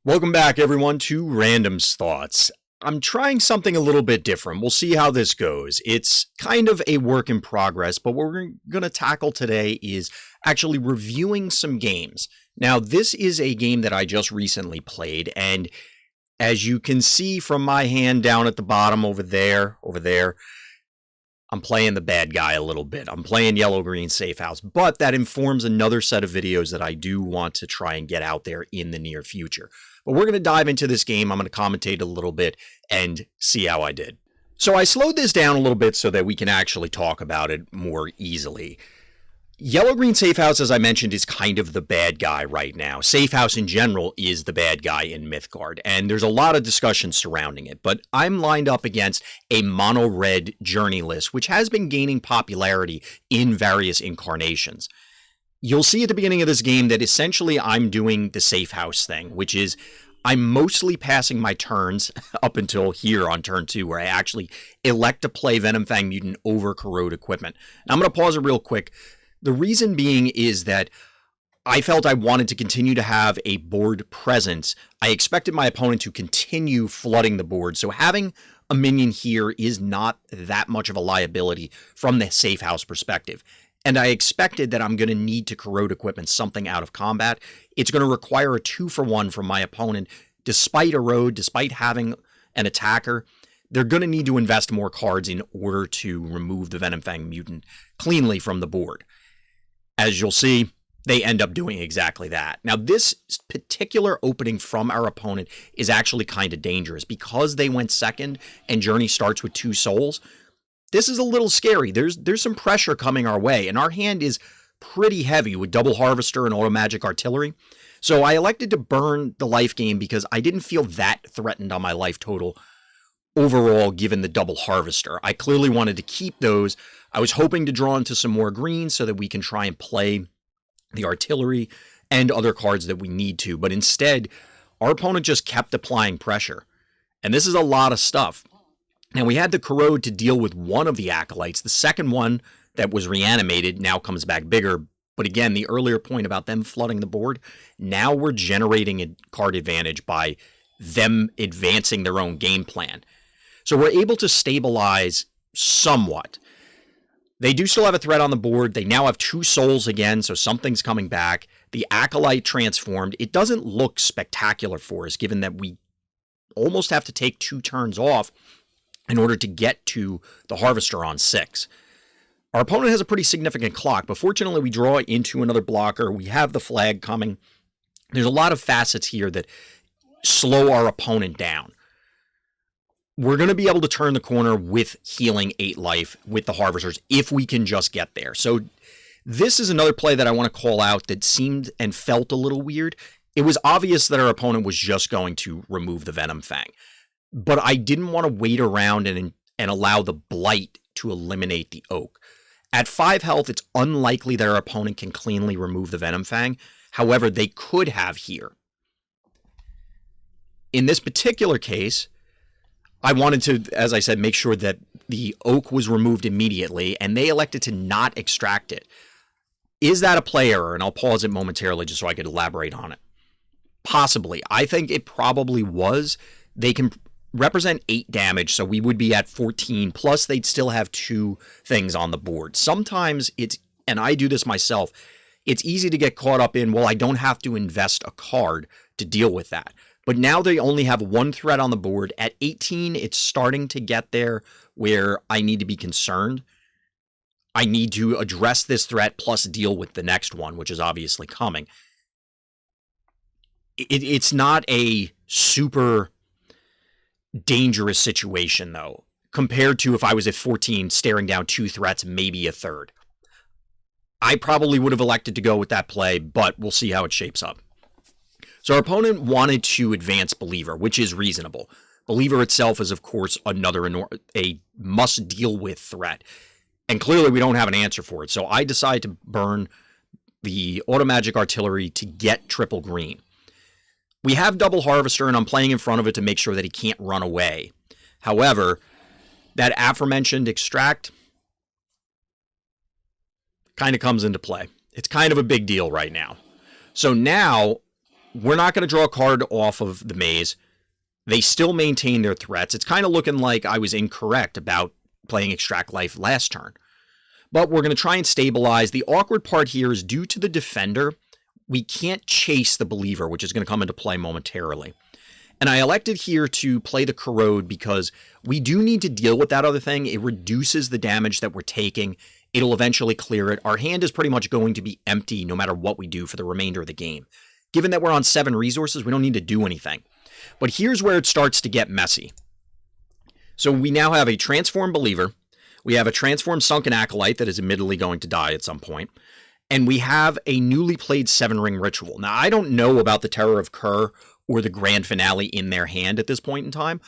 Welcome back, everyone, to Random's Thoughts. I'm trying something a little bit different. We'll see how this goes. It's kind of a work in progress, but what we're going to tackle today is actually reviewing some games. Now, this is a game that I just recently played, and as you can see from my hand down at the bottom over there, I'm playing the bad guy a little bit. I'm playing yellow-green safe house, but that informs another set of videos that I do want to try and get out there in the near future. But we're going to dive into this game. I'm going to commentate a little bit and see how I did. So I slowed this down a little bit so that we can actually talk about it more easily. Yellow-green safe house, as I mentioned, is kind of the bad guy right now. Safe house in general is the bad guy in Mythgard, and there's a lot of discussion surrounding it. But I'm lined up against a mono-red journey list, which has been gaining popularity in various incarnations. You'll see at the beginning of this game that essentially I'm doing the safe house thing, which is I'm mostly passing my turns up until here on turn 2, where I actually elect to play Venom Fang Mutant over Corrode Equipment. Now, I'm going to pause it real quick. The reason being is that I felt I wanted to continue to have a board presence. I expected my opponent to continue flooding the board, so having a minion here is not that much of a liability from the safe house perspective. And I expected that I'm going to need to Corrode Equipment something out of combat. It's going to require a 2-for-1 from my opponent. Despite Erode, despite having an attacker, they're going to need to invest more cards in order to remove the Venom Fang Mutant cleanly from the board. As you'll see, they end up doing exactly that. Now, this particular opening from our opponent is actually kind of dangerous. Because they went second and Journey starts with 2 souls, this is a little scary. There's some pressure coming our way, and our hand is pretty heavy with Double Harvester and Auto Magic Artillery. So I elected to burn the life gain because I didn't feel that threatened on my life total overall given the Double Harvester. I clearly wanted to keep those. I was hoping to draw into some more green so that we can try and play the artillery and other cards that we need to. But instead, our opponent just kept applying pressure. And this is a lot of stuff. Now, we had the Corrode to deal with one of the Acolytes. The second one that was reanimated now comes back bigger. But again, the earlier point about them flooding the board, now we're generating a card advantage by them advancing their own game plan. So we're able to stabilize somewhat. They do still have a threat on the board. They now have 2 souls again, so something's coming back. The Acolyte transformed. It doesn't look spectacular for us, given that we almost have to take 2 turns off in order to get to the Harvester on 6. Our opponent has a pretty significant clock, but fortunately we draw into another blocker. We have the flag coming. There's a lot of facets here that slow our opponent down. We're going to be able to turn the corner with healing 8 life with the Harvesters if we can just get there. So this is another play that I want to call out that seemed and felt a little weird. It was obvious that our opponent was just going to remove the Venom Fang. But I didn't want to wait around and allow the Blight to eliminate the Oak. At 5 health, it's unlikely that our opponent can cleanly remove the Venom Fang. However, they could have here. In this particular case, I wanted to, as I said, make sure that the Oak was removed immediately, and they elected to not extract it. Is that a play error? And I'll pause it momentarily just so I could elaborate on it. Possibly. I think it probably was. They can represent 8 damage, so we would be at 14, plus they'd still have 2 things on the board. Sometimes it's, and I do this myself, it's easy to get caught up in, well, I don't have to invest a card to deal with that. But now they only have 1 threat on the board. At 18, it's starting to get there where I need to be concerned. I need to address this threat plus deal with the next one, which is obviously coming. It's not a super dangerous situation, though, compared to if I was at 14 staring down 2 threats, maybe a third. I probably would have elected to go with that play, but we'll see how it shapes up. So our opponent wanted to advance Believer, which is reasonable. Believer itself is, of course, a must-deal-with threat. And clearly we don't have an answer for it. So I decided to burn the Auto Magic Artillery to get triple green. We have Double Harvester, and I'm playing in front of it to make sure that he can't run away. However, that aforementioned Extract kind of comes into play. It's kind of a big deal right now. So now we're not going to draw a card off of the maze. They still maintain their threats. It's kind of looking like I was incorrect about playing Extract Life last turn. But we're going to try and stabilize. The awkward part here is due to the defender, we can't chase the believer, which is going to come into play momentarily. And I elected here to play the corrode because we do need to deal with that other thing. It reduces the damage that we're taking. It'll eventually clear it. Our hand is pretty much going to be empty no matter what we do for the remainder of the game. Given that we're on 7 resources, we don't need to do anything. But here's where it starts to get messy. So we now have a transformed believer. We have a transformed sunken acolyte that is admittedly going to die at some point. And we have a newly played 7-ring ritual. Now, I don't know about the Terror of Kerr or the grand finale in their hand at this point in time,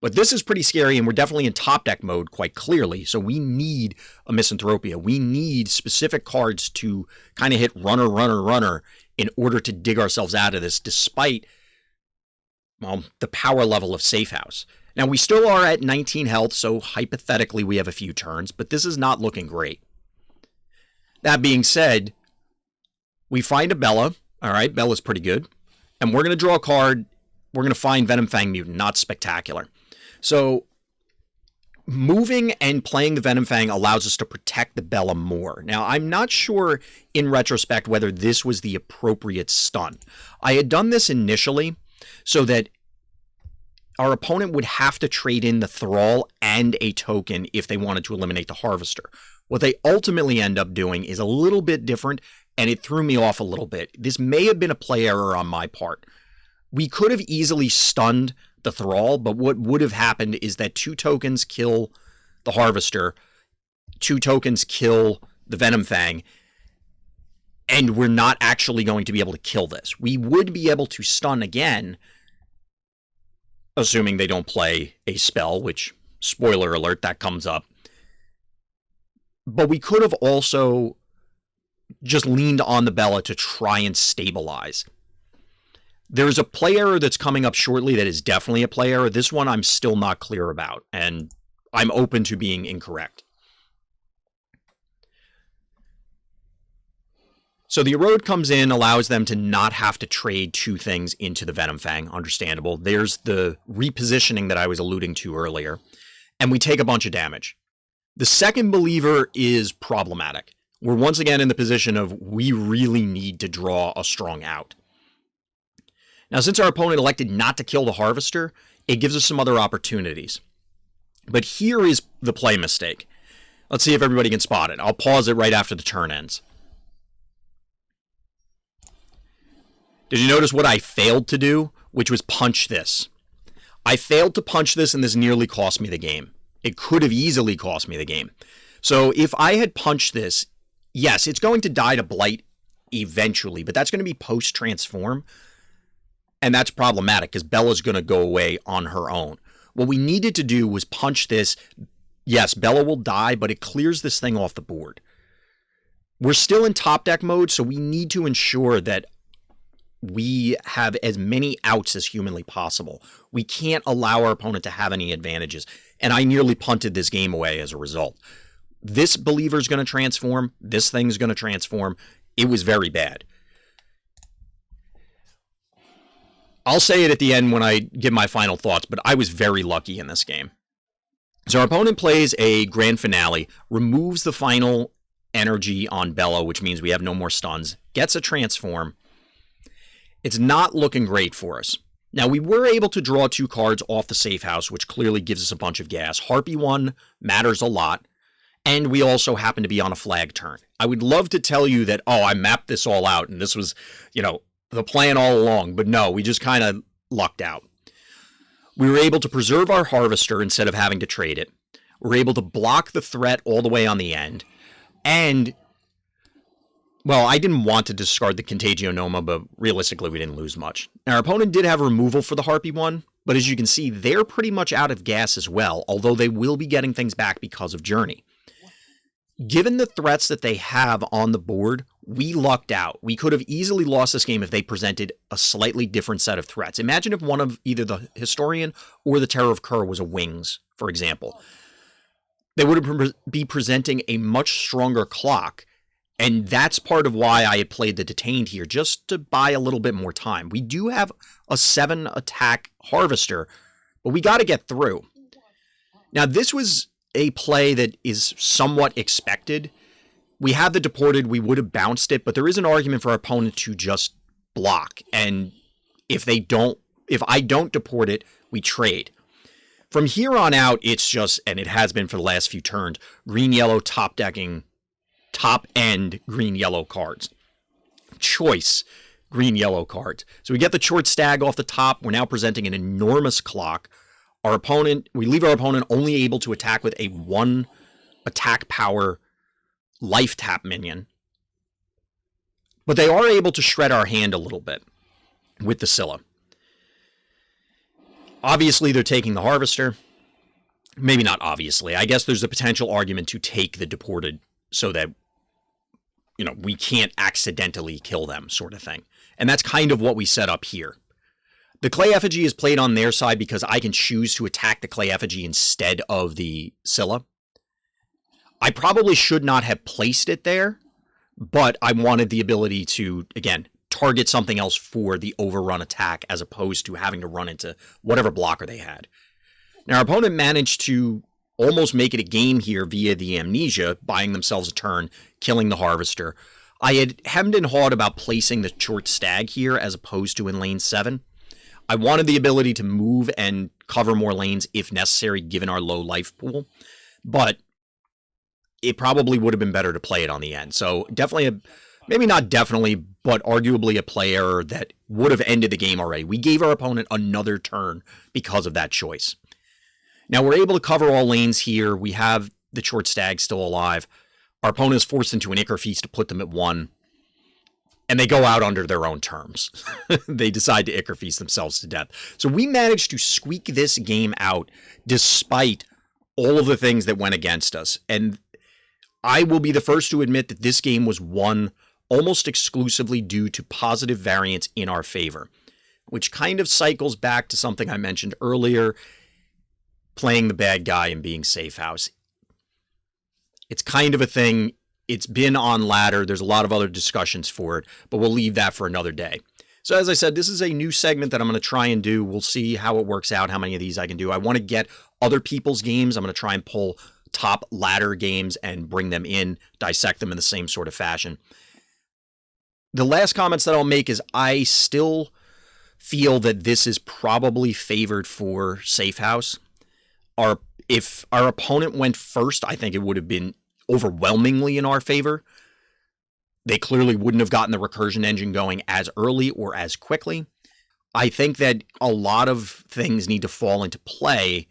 but this is pretty scary, and we're definitely in top deck mode quite clearly. So we need a Misanthropia. We need specific cards to kind of hit runner, runner, runner in order to dig ourselves out of this, despite, well, the power level of Safe House. Now, we still are at 19 health, so hypothetically we have a few turns, but this is not looking great. That being said, we find a Bella. All right, Bella's pretty good. And we're going to draw a card. We're going to find Venomfang Mutant. Not spectacular. So moving and playing the Venomfang allows us to protect the Bella more. Now, I'm not sure in retrospect whether this was the appropriate stun. I had done this initially so that our opponent would have to trade in the Thrall and a token if they wanted to eliminate the Harvester. What they ultimately end up doing is a little bit different, and it threw me off a little bit. This may have been a play error on my part. We could have easily stunned the Thrall, but what would have happened is that 2 tokens kill the Harvester, 2 tokens kill the Venomfang, and we're not actually going to be able to kill this. We would be able to stun again, assuming they don't play a spell, which, spoiler alert, that comes up. But we could have also just leaned on the Bella to try and stabilize. There's a play error that's coming up shortly that is definitely a play error. This one I'm still not clear about, and I'm open to being incorrect. So the Erode comes in, allows them to not have to trade 2 things into the Venomfang. Understandable. There's the repositioning that I was alluding to earlier. And we take a bunch of damage. The second believer is problematic. We're once again in the position of we really need to draw a strong out. Now, since our opponent elected not to kill the Harvester, it gives us some other opportunities. But here is the play mistake. Let's see if everybody can spot it. I'll pause it right after the turn ends. Did you notice what I failed to do, which was punch this? I failed to punch this, and this nearly cost me the game. It could have easily cost me the game. So if I had punched this, yes, it's going to die to Blight eventually, but that's going to be post-transform, and that's problematic because Bella's going to go away on her own. What we needed to do was punch this. Yes, Bella will die, but it clears this thing off the board. We're still in top deck mode, so we need to ensure that we have as many outs as humanly possible. We can't allow our opponent to have any advantages. And I nearly punted this game away as a result. This believer's going to transform. This thing's going to transform. It was very bad. I'll say it at the end when I give my final thoughts, but I was very lucky in this game. So our opponent plays a grand finale, removes the final energy on Bella, which means we have no more stuns, gets a transform. It's not looking great for us. Now, we were able to draw 2 cards off the Safe House, which clearly gives us a bunch of gas. Harpy 1 matters a lot, and we also happen to be on a flag turn. I would love to tell you that, oh, I mapped this all out, and this was, the plan all along, but no, we just kind of lucked out. We were able to preserve our Harvester instead of having to trade it. We were able to block the threat all the way on the end, and well, I didn't want to discard the Contagionoma, but realistically, we didn't lose much. Now, our opponent did have removal for the Harpy one, but as you can see, they're pretty much out of gas as well, although they will be getting things back because of Journey. Given the threats that they have on the board, we lucked out. We could have easily lost this game if they presented a slightly different set of threats. Imagine if one of either the Historian or the Terror of Kerr was a Wings, for example. They would be presenting a much stronger clock, And that's part of why I had played the Detained here, just to buy a little bit more time. We do have a 7 attack Harvester, but we got to get through. Now, this was a play that is somewhat expected. We have the Deported, we would have bounced it, but there is an argument for our opponent to just block. And if I don't deport it, we trade. From here on out, it's just, and it has been for the last few turns, green-yellow top-decking, top-end green-yellow cards. Choice green-yellow cards. So we get the short stag off the top. We're now presenting an enormous clock. We leave our opponent only able to attack with a 1 attack power life tap minion. But they are able to shred our hand a little bit with the Scylla. Obviously, they're taking the Harvester. Maybe not obviously. I guess there's a potential argument to take the Deported so that, we can't accidentally kill them, sort of thing. And that's kind of what we set up here. The Clay Effigy is played on their side because I can choose to attack the Clay Effigy instead of the Scylla. I probably should not have placed it there, but I wanted the ability to, again, target something else for the overrun attack as opposed to having to run into whatever blocker they had. Now, our opponent managed to almost make it a game here via the Amnesia, buying themselves a turn, killing the Harvester. I had hemmed and hawed about placing the short stag here as opposed to in lane 7. I wanted the ability to move and cover more lanes if necessary, given our low life pool, but it probably would have been better to play it on the end. So definitely, maybe not definitely, but arguably a play error that would have ended the game already. We gave our opponent another turn because of that choice. Now we're able to cover all lanes here. We have the short stag still alive. Our opponent is forced into an Ichor Feast to put them at 1. And they go out under their own terms. They decide to Ichor Feast themselves to death. So we managed to squeak this game out despite all of the things that went against us. And I will be the first to admit that this game was won almost exclusively due to positive variance in our favor, which kind of cycles back to something I mentioned earlier, playing the bad guy and being safe house. It's kind of a thing. It's been on ladder. There's a lot of other discussions for it, but we'll leave that for another day. So as I said, this is a new segment that I'm going to try and do. We'll see how it works out, how many of these I can do. I want to get other people's games. I'm going to try and pull top ladder games and bring them in, dissect them in the same sort of fashion. The last comments that I'll make is I still feel that this is probably favored for safe house. If our opponent went first, I think it would have been overwhelmingly in our favor. They clearly wouldn't have gotten the recursion engine going as early or as quickly. I think that a lot of things need to fall into play,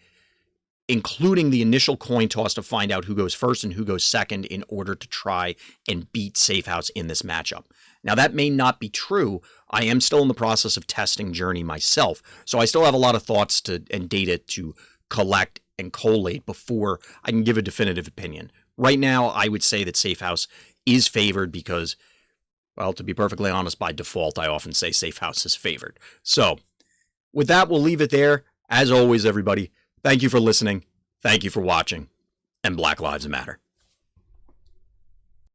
including the initial coin toss to find out who goes first and who goes second in order to try and beat safe house in this matchup. Now, that may not be true. I am still in the process of testing Journey myself, so I still have a lot of thoughts and data to collect and collate before I can give a definitive opinion. Right now, I would say that safe house is favored because, well, to be perfectly honest, by default, I often say safe house is favored. So, with that, we'll leave it there. As always, everybody, thank you for listening, thank you for watching, and Black Lives Matter.